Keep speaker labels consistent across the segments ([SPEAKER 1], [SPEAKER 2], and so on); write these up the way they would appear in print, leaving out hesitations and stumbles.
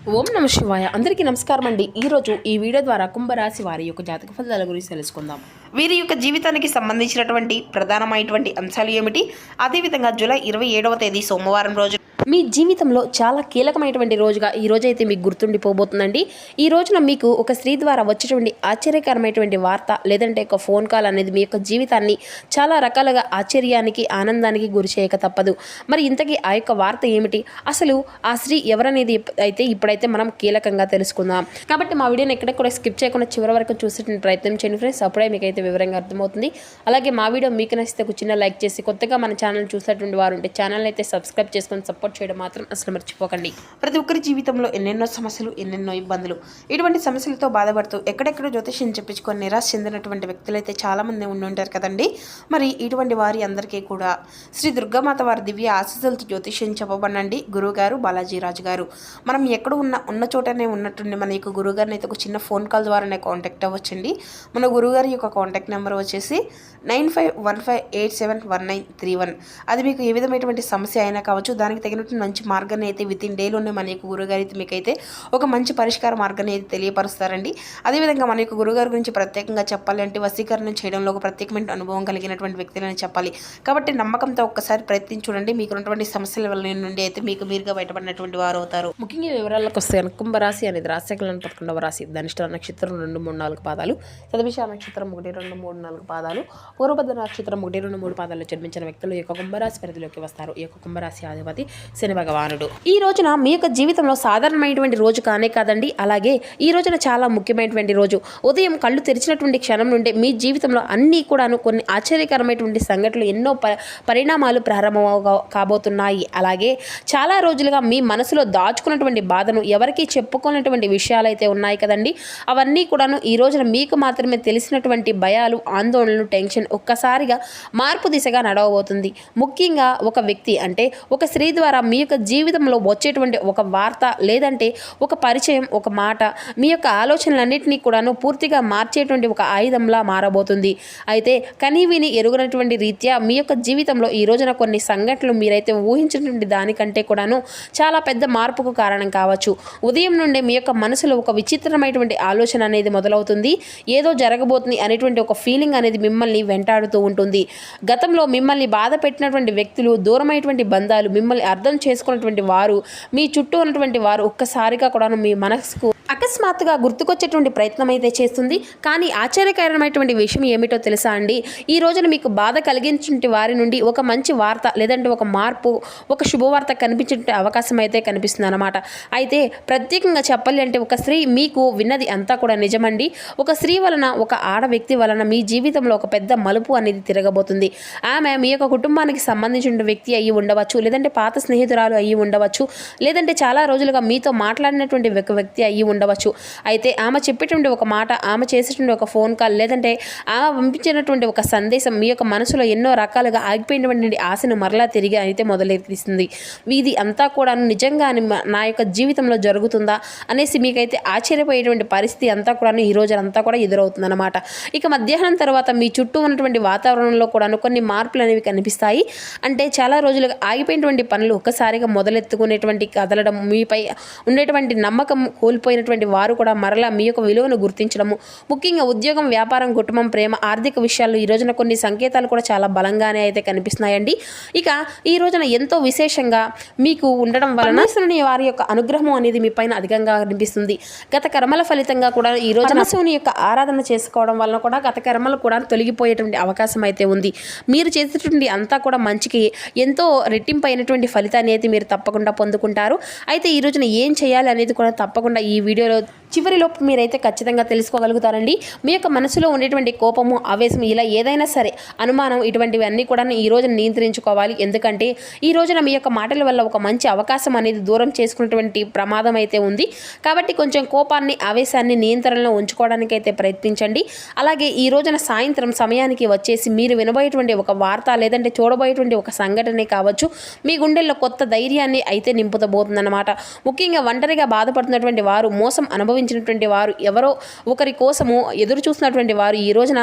[SPEAKER 1] ఓం నమ శివాయ. అందరికీ నమస్కారం అండి. ఈరోజు ఈ వీడియో ద్వారా కుంభరాశి వారి యొక్క జాతక ఫలితాల గురించి తెలుసుకుందాం. వీరి యొక్క జీవితానికి సంబంధించినటువంటి ప్రధానమైనటువంటి అంశాలు ఏమిటి, అదేవిధంగా జూలై 27వ తేదీ సోమవారం రోజు మీ జీవితంలో చాలా కీలకమైనటువంటి రోజుగా ఈ రోజైతే మీకు గుర్తుండిపోబోతుందండి. ఈ రోజున మీకు ఒక స్త్రీ ద్వారా వచ్చేటువంటి ఆశ్చర్యకరమైనటువంటి వార్త లేదంటే ఒక ఫోన్ కాల్ అనేది మీ యొక్క జీవితాన్ని చాలా రకాలుగా ఆశ్చర్యానికి ఆనందానికి గురి చేయక తప్పదు. మరి ఇంతకీ ఆ యొక్క వార్త ఏమిటి, అసలు ఆ స్త్రీ ఎవరనేది అయితే ఇప్పుడైతే మనం కీలకంగా తెలుసుకుందాం. కాబట్టి మా వీడియోని ఎక్కడ కూడా స్కిప్ చేయకుండా చివరి వరకు చూసేటువంటి ప్రయత్నం చేయండి ఫ్రెండ్స్. అప్పుడే మీకైతే వివరంగా అర్థమవుతుంది. అలాగే మా వీడియో మీకు నచ్చితే ఒక చిన్న లైక్ చేసి కొత్తగా మన ఛానల్ చూసేటువంటి వారు ఉంటే ఛానల్ అయితే సబ్స్క్రైబ్ చేసుకొని సపోర్ట్ చేయడం మాత్రం అసలు మర్చిపోకండి. ప్రతి ఒక్కరి జీవితంలో ఎన్నెన్నో సమస్యలు, ఎన్నెన్నో ఇబ్బందులు, ఇటువంటి సమస్యలతో బాధపడుతూ ఎక్కడెక్కడో జ్యోతిష్యం చెప్పించుకొని నిరాశ చెందినటువంటి వ్యక్తులైతే చాలామంది ఉండి ఉంటారు కదండి. మరి ఇటువంటి వారి అందరికీ కూడా శ్రీ దుర్గామాత వారి దివ్య ఆశీస్సులతో జ్యోతిష్యం చెప్పబడండి గురువుగారు బాలాజీరాజు గారు. మనం ఎక్కడ ఉన్న చోటనే ఉన్నట్టుండి మన యొక్క గురువుగారిని అయితే ఒక చిన్న ఫోన్ కాల్ ద్వారానే కాంటాక్ట్ అవ్వచ్చండి. మన గురువుగారి యొక్క కాంటాక్ట్ నెంబర్ వచ్చేసి 9515871931. అది మీకు ఏ విధమైనటువంటి సమస్య అయినా కావచ్చు, దానికి తగినట్టు మంచి మార్గాన్ని అయితే విత్ ఇన్ డేలోనే మన యొక్క గురుగారు అయితే మీకైతే ఒక మంచి పరిష్కార మార్గాన్ని అయితే తెలియపరుస్తారండి. అదేవిధంగా మన యొక్క గురుగారి గురించి ప్రత్యేకంగా చెప్పాలి అంటే వశీకరణ చేయడంలో ఒక ప్రత్యేకమైన అనుభవం కలిగినటువంటి వ్యక్తులని చెప్పాలి. కాబట్టి నమ్మకంతో ఒక్కసారి ప్రయత్నించి చూడండి. మీకు ఉన్నటువంటి సమస్యల వల్ల నుండి అయితే మీకు మీరుగా బయటపడినటువంటి వారు అవుతారు. ముఖ్యంగా వివరాలకు వస్తే కుంభరాశి అనేది రాశికలను 11వ రాశి. ధనిష్ట నక్షత్రం 2, 3, 4 పాదాలు, శతభిష నక్షత్రం 1, 2, 3, 4 పాదాలు, పూర్వభద్ర నక్షత్రం 1, 2, 3 పాదాల్లో జన్మించిన వ్యక్తులు ఈ యొక్క కుంభరాశి పరిధిలోకి వస్తారు. ఈ యొక్క కుంభరాశి అధిపతి శని భగవానుడు. ఈ రోజున మీ యొక్క జీవితంలో సాధారణమైనటువంటి రోజు కానే కాదండి, అలాగే ఈ రోజున చాలా ముఖ్యమైనటువంటి రోజు. ఉదయం కళ్ళు తెరిచినటువంటి క్షణం నుండి మీ జీవితంలో అన్నీ కూడాను కొన్ని ఆశ్చర్యకరమైనటువంటి సంఘటనలు, ఎన్నో పరిణామాలు ప్రారంభం కాబోతున్నాయి. అలాగే చాలా రోజులుగా మీ మనసులో దాచుకున్నటువంటి బాధను ఎవరికీ చెప్పుకున్నటువంటి విషయాలు అయితే ఉన్నాయి కదండి, అవన్నీ కూడాను ఈ రోజున మీకు మాత్రమే తెలిసినటువంటి భయాలు, ఆందోళనలు, టెన్షన్ ఒక్కసారిగా మార్పు దిశగా నడవబోతుంది. ముఖ్యంగా ఒక వ్యక్తి అంటే ఒక స్త్రీ ద్వారా మీ యొక్క జీవితంలో వచ్చేటువంటి ఒక వార్త లేదంటే ఒక పరిచయం, ఒక మాట మీ యొక్క ఆలోచనలన్నింటినీ కూడాను పూర్తిగా మార్చేటువంటి ఒక ఆయుధంలా మారబోతుంది. అయితే కనీవిని ఎరుగనటువంటి రీత్యా మీ యొక్క జీవితంలో ఈ రోజున కొన్ని సంఘటనలు మీరైతే ఊహించినటువంటి దానికంటే కూడాను చాలా పెద్ద మార్పుకు కారణం కావచ్చు. ఉదయం నుండి మీ యొక్క మనసులో ఒక విచిత్రమైనటువంటి ఆలోచన అనేది మొదలవుతుంది. ఏదో జరగబోతుంది అనేటువంటి ఒక ఫీలింగ్ అనేది మిమ్మల్ని వెంటాడుతూ ఉంటుంది. గతంలో మిమ్మల్ని బాధ పెట్టినటువంటి వ్యక్తులు, దూరమైనటువంటి బంధాలు, మిమ్మల్ని అర్థం చేసుకున్నటువంటి వారు, మీ చుట్టూ ఉన్నటువంటి వారు ఒక్కసారిగా కూడా మీ మనసుకు అకస్మాత్తుగా గుర్తుకొచ్చేటువంటి ప్రయత్నం అయితే చేస్తుంది. కానీ ఆశ్చర్యకరమైనటువంటి విషయం ఏమిటో తెలుసా అండి, ఈ రోజున మీకు బాధ కలిగించిన వారి నుండి ఒక మంచి వార్త లేదంటే ఒక మార్పు, ఒక శుభవార్త కనిపించే అవకాశం అయితే కనిపిస్తుంది అన్నమాట. అయితే ప్రత్యేకంగా చెప్పాలి అంటే ఒక స్త్రీ మీకు విన్నది అంతా కూడా నిజమండి. ఒక స్త్రీ వలన, ఒక ఆడ వ్యక్తి వలన మీ జీవితంలో ఒక పెద్ద మలుపు అనేది తిరగబోతుంది. ఆమె మీ యొక్క కుటుంబానికి సంబంధించిన వ్యక్తి అయ్యి ఉండవచ్చు, లేదంటే పాత స్నేహితురాలు అయ్యి ఉండవచ్చు, లేదంటే చాలా రోజులుగా మీతో మాట్లాడినటువంటి ఒక వ్యక్తి అయ్యి ఉండవచ్చు. అయితే ఆమె చెప్పేటువంటి ఒక మాట, ఆమె చేసేటువంటి ఒక ఫోన్ కాల్, లేదంటే ఆమె పంపించినటువంటి ఒక సందేశం మీ యొక్క మనసులో ఎన్నో రకాలుగా ఆగిపోయినటువంటి ఆశను మరలా తిరిగి అయితే మొదలెత్తిస్తుంది. ఇది అంతా కూడా నిజంగా నా యొక్క జీవితంలో జరుగుతుందా అనేసి మీకైతే ఆశ్చర్యపోయేటువంటి పరిస్థితి అంతా కూడా ఈ రోజు అంతా కూడా ఎదురవుతుంది అన్నమాట. ఇక మధ్యాహ్నం తర్వాత మీ చుట్టూ ఉన్నటువంటి వాతావరణంలో కూడా కొన్ని మార్పులు అనేవి కనిపిస్తాయి. అంటే చాలా రోజులుగా ఆగిపోయినటువంటి పనులు ఒక్కసారిగా మొదలెత్తుకునేటువంటి కదలడం, మీపై ఉండేటువంటి నమ్మకం కోల్పోయినటువంటి వారు కూడా మరలా మీ యొక్క విలువను గుర్తించడము, ముఖ్యంగా ఉద్యోగం, వ్యాపారం, కుటుంబం, ప్రేమ, ఆర్థిక విషయాల్లో ఈ రోజున కొన్ని సంకేతాలు కూడా చాలా బలంగానే అయితే కనిపిస్తున్నాయండి. ఇక ఈ రోజున ఎంతో విశేషంగా మీకు ఉండడం వలన వారి యొక్క అనుగ్రహం అనేది మీ పైన అధికంగా కనిపిస్తుంది. గత కర్మల ఫలితంగా కూడా ఈ రోజున శివుని యొక్క ఆరాధన చేసుకోవడం వలన కూడా గత కర్మలు కూడా తొలగిపోయేటువంటి అవకాశం అయితే ఉంది. మీరు చేసేటువంటి అంతా కూడా మంచికి ఎంతో రెట్టింపు అయినటువంటి ఫలితాన్ని అయితే మీరు తప్పకుండా పొందుకుంటారు. అయితే ఈ రోజున ఏం చేయాలి అనేది కూడా తప్పకుండా ఈ వీడియోలో చివరిలోపు మీరైతే ఖచ్చితంగా తెలుసుకోగలుగుతారండి. మీ యొక్క మనసులో ఉండేటువంటి కోపము, ఆవేశం, ఇలా ఏదైనా సరే అనుమానం, ఇటువంటివి అన్నీ కూడా ఈ రోజున నియంత్రించుకోవాలి. ఎందుకంటే ఈ రోజున మీ యొక్క మాటల వల్ల ఒక మంచి అవకాశం అనేది దూరం చేసుకున్నటువంటి ప్రమాదం అయితే ఉంది. కాబట్టి కొంచెం కోపాన్ని, ఆవేశాన్ని నియంత్రణలో ఉంచుకోవడానికి అయితే ప్రయత్నించండి. అలాగే ఈ రోజున సాయంత్రం సమయానికి వచ్చేసి మీరు వినబోయేటువంటి ఒక వార్త లేదంటే చూడబోయేటువంటి ఒక సంఘటనే కావచ్చు మీ గుండెల్లో కొత్త ధైర్యాన్ని అయితే నింపుతబోతుందన్నమాట. ముఖ్యంగా ఒంటరిగా బాధపడుతున్నటువంటి వారు, మోసం అనుభవించే అనుభవించినటువంటి వారు, ఎవరో ఒకరి కోసము ఎదురు చూసినటువంటి వారు ఈ రోజున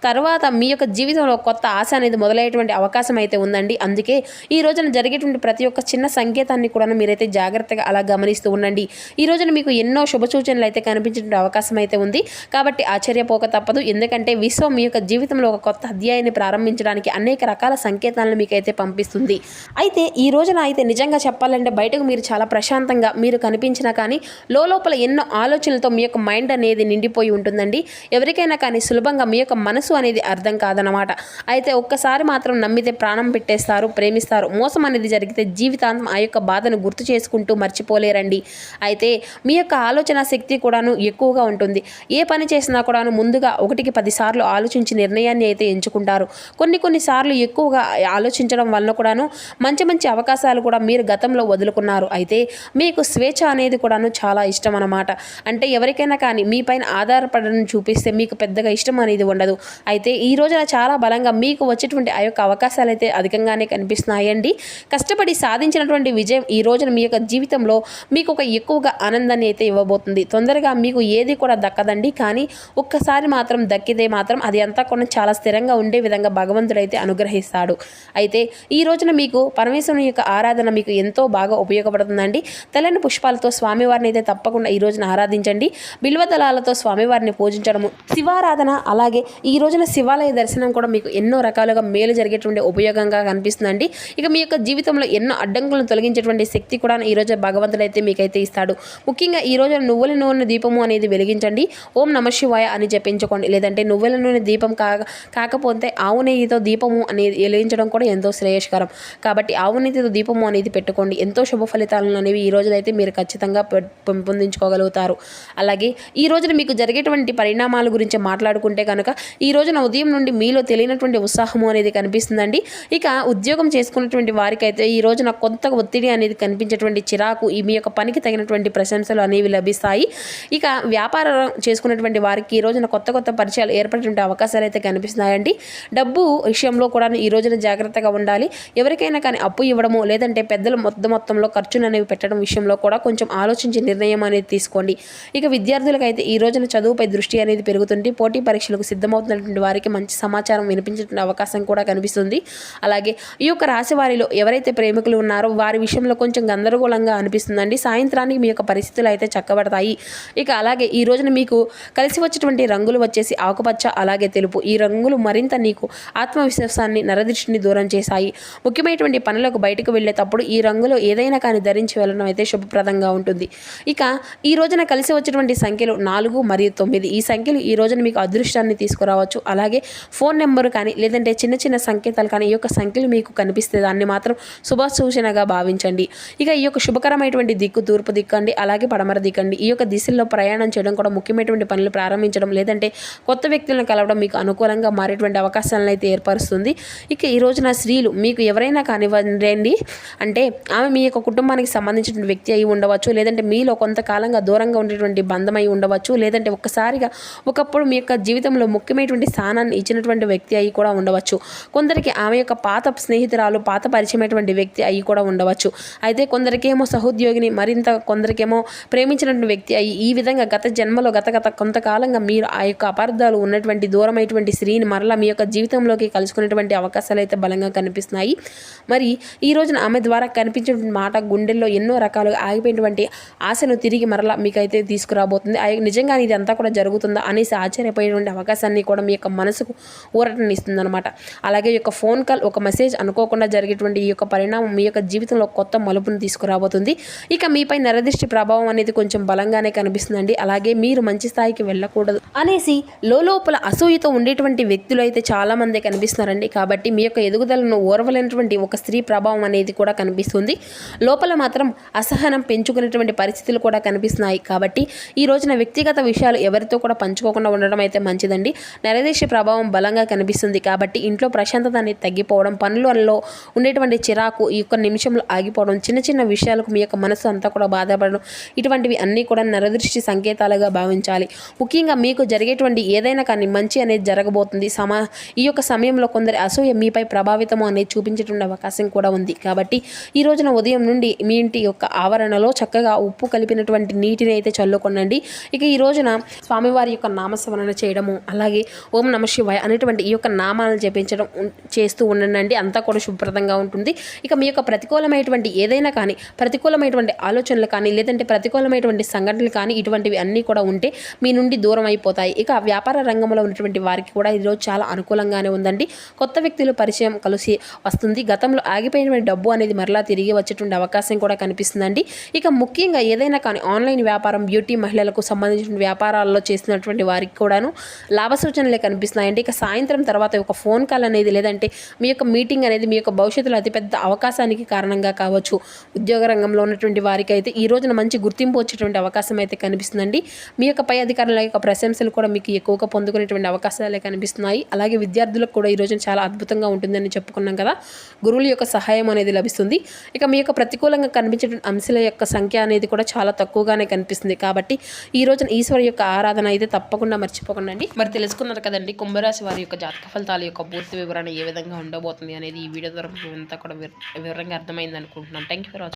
[SPEAKER 1] తర్వాత మీ యొక్క జీవితంలో కొత్త ఆశ అనేది మొదలయ్యేటువంటి అవకాశం అయితే ఉందండి. అందుకే ఈ రోజున జరిగేటువంటి ప్రతి ఒక్క చిన్న సంకేతాన్ని కూడా మీరైతే జాగ్రత్తగా అలా గమనిస్తూ ఉండండి. ఈ రోజున మీకు ఎన్నో శుభ సూచనలు అయితే కనిపించే అవకాశం అయితే ఉంది. కాబట్టి ఆశ్చర్యపోక తప్పదు. ఎందుకంటే విశ్వం మీ యొక్క జీవితంలో ఒక కొత్త అధ్యాయాన్ని ప్రారంభించడానికి అనేక రకాల సంకేతాలను మీకైతే పంపిస్తుంది. అయితే ఈ రోజున అయితే నిజంగా చెప్పాలంటే బయటకు మీరు చాలా ప్రశాంతంగా మీరు కనిపించినా కానీ లోపల ఎన్నో ఆలోచనలతో మీ యొక్క మైండ్ అనేది నిండిపోయి ఉంటుందండి. ఎవరికైనా కానీ సులభంగా మీ యొక్క మనసు అనేది అర్థం కాదనమాట. అయితే ఒక్కసారి మాత్రం నమ్మితే ప్రాణం పెట్టేస్తారు, ప్రేమిస్తారు. మోసం అనేది జరిగితే జీవితాంతం ఆ యొక్క బాధను గుర్తు చేసుకుంటూ మర్చిపోలేరండి. అయితే మీ యొక్క ఆలోచన శక్తి కూడాను ఎక్కువగా ఉంటుంది. ఏ పని చేసినా కూడాను ముందుగా 1కి 10 సార్లు ఆలోచించి నిర్ణయాన్ని అయితే ఎంచుకుంటారు. కొన్నిసార్లు ఎక్కువగా ఆలోచించడం వల్ల కూడాను మంచి అవకాశాలు కూడా మీరు గతంలో వదులుకున్నారు. అయితే మీకు స్వేచ్ఛ అనేది కూడాను చాలా ఇష్టం అన్నమాట. అంటే ఎవరికైనా కానీ మీ పైన ఆధారపడడం చూపిస్తే మీకు పెద్దగా ఇష్టం అనేది ఉండదు. అయితే ఈ రోజున చాలా బలంగా మీకు వచ్చేటువంటి ఆ యొక్క అవకాశాలు అయితే అధికంగానే కనిపిస్తున్నాయండి. కష్టపడి సాధించినటువంటి విజయం ఈ రోజున మీ యొక్క జీవితంలో మీకు ఒక ఎక్కువగా ఆనందాన్ని అయితే ఇవ్వబోతుంది. తొందరగా మీకు ఏది కూడా దక్కదండి. కానీ ఒక్కసారి మాత్రం దక్కితే మాత్రం అది అంతా కూడా చాలా స్థిరంగా ఉండే విధంగా భగవంతుడైతే అనుగ్రహిస్తాడు. అయితే ఈ రోజున మీకు పరమేశ్వరుని యొక్క ఆరాధన మీకు ఎంతో బాగా ఉపయోగపడుతుందండి. తెల్లని పుష్పాలతో స్వామివారిని అయితే తప్పకుండా ఈ రోజున ఆరాధించండి. బిల్వదళాలతో స్వామివారిని పూజించడము, శివారాధన, అలాగే ఈ రోజున శివాలయ దర్శనం కూడా మీకు ఎన్నో రకాలుగా మేలు జరిగేటువంటి ఉపయోగంగా కనిపిస్తుందండి. ఇక మీ యొక్క జీవితంలో ఎన్నో అడ్డంకులను తొలగించేటువంటి శక్తి కూడా ఈ రోజు భగవంతుడైతే మీకైతే ఇస్తాడు. ముఖ్యంగా ఈ రోజున నువ్వుల నూనె దీపము అనేది వెలిగించండి. ఓం నమ శివాయ అని జపించుకోండి. లేదంటే నువ్వుల నూనె దీపం కాకపోతే ఆవు నెయ్యితో దీపము అనేది వెలిగించడం కూడా ఎంతో శ్రేయస్కరం. కాబట్టి ఆవు నెయ్యితో దీపము అనేది పెట్టుకోండి. ఎంతో శుభ ఫలితాలను అనేవి ఈ రోజునైతే మీరు ఖచ్చితంగా పెంపొందించుకోగలుగుతారు. అలాగే ఈ రోజున మీకు జరిగేటువంటి పరిణామాల గురించి మాట్లాడుకుంటే కనుక ఈ రోజున ఉదయం నుండి మీలో తెలియనటువంటి ఉత్సాహము అనేది కనిపిస్తుందండి. ఇక ఉద్యోగం చేసుకున్నటువంటి వారికైతే ఈ రోజున కొంత ఒత్తిడి అనేది కనిపించేటువంటి చిరాకు, మీ యొక్క పనికి తగినటువంటి ప్రశంసలు అనేవి లభిస్తాయి. ఇక వ్యాపారం చేసుకున్నటువంటి వారికి ఈ రోజున కొత్త పరిచయాలు ఏర్పడేటువంటి అవకాశాలు అయితే కనిపిస్తున్నాయండి. డబ్బు విషయంలో కూడా ఈ రోజున జాగ్రత్తగా ఉండాలి. ఎవరికైనా కానీ అప్పు ఇవ్వడము, లేదంటే పెద్దలు మొత్తంలో ఖర్చులు అనేవి పెట్టడం విషయంలో కూడా కొంచెం ఆలోచించి నిర్ణయం అనేది తీసుకోండి. ఇక విద్యార్థులకైతే ఈ రోజున చదువుపై దృష్టి అనేది పెరుగుతుంది. పోటీ పరీక్షలకు సిద్ధమవుతున్నటువంటి వారికి మంచి సమాచారం వినిపించేటువంటి అవకాశం కూడా కనిపిస్తుంది. అలాగే ఈ యొక్క రాశి వారిలో ఎవరైతే ప్రేమికులు ఉన్నారో వారి విషయంలో కొంచెం గందరగోళంగా అనిపిస్తుందండి. సాయంత్రానికి మీ యొక్క పరిస్థితులు అయితే చక్కబడతాయి. ఇక అలాగే ఈ రోజున మీకు కలిసి వచ్చేటువంటి రంగులు వచ్చేసి ఆకుపచ్చ, అలాగే తెలుపు. ఈ రంగులు మరింత నీకు ఆత్మవిశ్వాసాన్ని, నరదృష్టిని దూరం చేశాయి. ముఖ్యమైనటువంటి పనులకు బయటకు వెళ్ళేటప్పుడు ఈ రంగులో ఏదైనా కానీ ధరించి వెళ్ళడం అయితే శుభప్రదంగా ఉంటుంది. ఇక ఈ రోజున కలిసి వచ్చేటువంటి సంఖ్యలు 4 మరియు 9. ఈ సంఖ్యలు ఈ రోజున మీకు అదృష్టాన్ని తీసుకురావచ్చు. అలాగే ఫోన్ నెంబరు కానీ లేదంటే చిన్న సంకేతాలు కానీ ఈ యొక్క సంఖ్యలు మీకు కనిపిస్తే దాన్ని మాత్రం శుభ సూచనగా భావించండి. ఇక ఈ యొక్క శుభకరమైనటువంటి దిక్కు తూర్పు దిక్కు అండి, అలాగే పడమర దిక్కండి. ఈ యొక్క దిశల్లో ప్రయాణం చేయడం కూడా ముఖ్యమైనటువంటి పనులు ప్రారంభించడం, లేదంటే కొత్త వ్యక్తులను కలవడం మీకు అనుకూలంగా మారేటువంటి అవకాశాలను అయితే ఏర్పరుస్తుంది. ఇక ఈ రోజున స్త్రీలు మీకు ఎవరైనా కానివ్వండి, అంటే ఆమె మీ యొక్క కుటుంబానికి సంబంధించిన వ్యక్తి అయి ఉండవచ్చు, లేదంటే మీలో కొంతకాలంగా దూరంగా ఉండేటువంటి బంధం అయి ఉండవచ్చు, లేదంటే ఒక్కసారిగా ఒకప్పుడు మీ యొక్క జీవితంలో ముఖ్యమైనటువంటి స్థానాన్ని ఇచ్చినటువంటి వ్యక్తి అయి కూడా ఉండవచ్చు. కొందరికి ఆమె యొక్క పాత స్నేహితురాలు, పాత పరిచయమైనటువంటి వ్యక్తి అయి కూడా ఉండవచ్చు. అయితే కొందరికేమో సహోద్యోగిని, మరింత కొందరికేమో ప్రేమించినటువంటి వ్యక్తి అయి, ఈ విధంగా గత జన్మలో గత కొంతకాలంగా మీరు ఆ యొక్క అపార్థాలు ఉన్నటువంటి దూరమైనటువంటి స్త్రీని మరలా మీ యొక్క జీవితంలోకి కలుసుకునేటువంటి అవకాశాలు అయితే బలంగా కనిపిస్తున్నాయి. మరి ఈ రోజున ఆమె ద్వారా కనిపించేటువంటి మాట గుండెల్లో ఎన్నో రకాలుగా ఆగిపోయినటువంటి ఆశను తిరిగి మరలా మీకైతే తీసుకురాబోతుంది. నిజంగా ఇది అంతా కూడా జరుగుతుందా అనేసి ఆశ్చర్యపోయేటువంటి అవకాశాన్ని కూడా మీ యొక్క మనసుకు ఊరటనిస్తుంది అనమాట. అలాగే ఈ యొక్క ఫోన్ కాల్, ఒక మెసేజ్ అనుకోకుండా జరిగేటువంటి ఈ యొక్క పరిణామం మీ యొక్క జీవితంలో కొత్త మలుపును తీసుకురాబోతుంది. ఇక మీపై నరదృష్టి ప్రభావం అనేది కొంచెం బలంగానే కనిపిస్తుందండి. అలాగే మీరు మంచి స్థాయికి వెళ్ళకూడదు అనేసి లోపల అసూయతో ఉండేటువంటి వ్యక్తులు అయితే చాలా మంది కనిపిస్తున్నారండి. కాబట్టి మీ యొక్క ఎదుగుదలను ఓర్వలేనటువంటి ఒక స్త్రీ ప్రభావం అనేది కూడా కనిపిస్తుంది. లోపల మాత్రం అసహనం పెంచుకునేటువంటి పరిస్థితులు కూడా కనిపిస్తున్నాయి. కాబట్టి ఈ రోజున వ్యక్తిగత విషయాలు ఎవరితో కూడా పంచుకోకుండా ఉండడం అయితే మంచిదండి. నరదృష్టి ప్రభావం బలంగా కనిపిస్తుంది. కాబట్టి ఇంట్లో ప్రశాంతత అనేది తగ్గిపోవడం, పనులలో ఉండేటువంటి చిరాకు ఈ యొక్క నిమిషంలో ఆగిపోవడం, చిన్న విషయాలకు మీ యొక్క మనసు అంతా కూడా బాధపడడం, ఇటువంటివి అన్నీ కూడా నరదృష్టి సంకేతాలుగా భావించాలి. ముఖ్యంగా మీకు జరిగేటువంటి ఏదైనా కానీ మంచి అనేది జరగబోతుంది. ఈ యొక్క సమయంలో కొందరి అసూయ మీపై ప్రభావితం అనేది చూపించేటువంటి అవకాశం కూడా ఉంది. కాబట్టి ఈ రోజున ఉదయం నుండి మీ ఇంటి యొక్క ఆవరణలో చక్కగా ఉప్పు కలిపినటువంటి నీటిని అయితే విషయాల్లో కొనండి. ఇక ఈ రోజున స్వామివారి యొక్క నామస్మరణ చేయడము, అలాగే ఓం నమ శివాయ అనేటువంటి ఈ యొక్క నామాలను జపించడం చేస్తూ ఉండండి. అంతా కూడా శుభ్రతంగా ఉంటుంది. ఇక మీ యొక్క ప్రతికూలమైనటువంటి ఏదైనా కానీ, ప్రతికూలమైనటువంటి ఆలోచనలు కానీ, లేదంటే ప్రతికూలమైనటువంటి సంఘటనలు కానీ, ఇటువంటివి అన్నీ కూడా ఉంటే మీ నుండి దూరం అయిపోతాయి. ఇక వ్యాపార రంగంలో ఉన్నటువంటి వారికి కూడా ఈరోజు చాలా అనుకూలంగానే ఉందండి. కొత్త వ్యక్తులు పరిచయం కలిసి వస్తుంది. గతంలో ఆగిపోయినటువంటి డబ్బు అనేది మరలా తిరిగి వచ్చేటువంటి అవకాశం కూడా కనిపిస్తుందండి. ఇక ముఖ్యంగా ఏదైనా కానీ ఆన్లైన్ వ్యాపారం, బ్యూటీ మహిళలకు సంబంధించిన వ్యాపారాల్లో చేసినటువంటి వారికి కూడాను లాభ సూచనలే కనిపిస్తున్నాయండి. ఇక సాయంత్రం తర్వాత ఒక ఫోన్ కాల్ అనేది, లేదంటే మీ యొక్క మీటింగ్ అనేది మీ యొక్క భవిష్యత్తులో అతిపెద్ద అవకాశానికి కారణంగా కావచ్చు. ఉద్యోగ రంగంలో ఉన్నటువంటి వారికి అయితే ఈ రోజున మంచి గుర్తింపు వచ్చేటువంటి అవకాశం అయితే కనిపిస్తుందండి. మీ యొక్క పై అధికారుల యొక్క ప్రశంసలు కూడా మీకు ఎక్కువగా పొందుకునేటువంటి అవకాశాలే కనిపిస్తున్నాయి. అలాగే విద్యార్థులకు కూడా ఈ రోజున చాలా అద్భుతంగా ఉంటుందని చెప్పుకున్నాం కదా. గురువుల యొక్క సహాయం అనేది లభిస్తుంది. ఇక మీ యొక్క ప్రతికూలంగా కనిపించే అంశాల యొక్క సంఖ్య అనేది కూడా చాలా తక్కువగానే కనిపిస్తుంది. కాబట్టి ఈ రోజున ఈశ్వరు యొక్క ఆరాధన అయితే తప్పకుండా మర్చిపోకండి. మరి తెలుసుకున్నారు కదండి, కుంభరాశి వారి యొక్క జాతక ఫలితాల యొక్క పూర్తి వివరణ ఏ విధంగా ఉండబోతుంది అనేది ఈ వీడియో ద్వారా అంతా కూడా వివరంగా అర్థమైంది అనుకుంటున్నాను. Thank you for watching.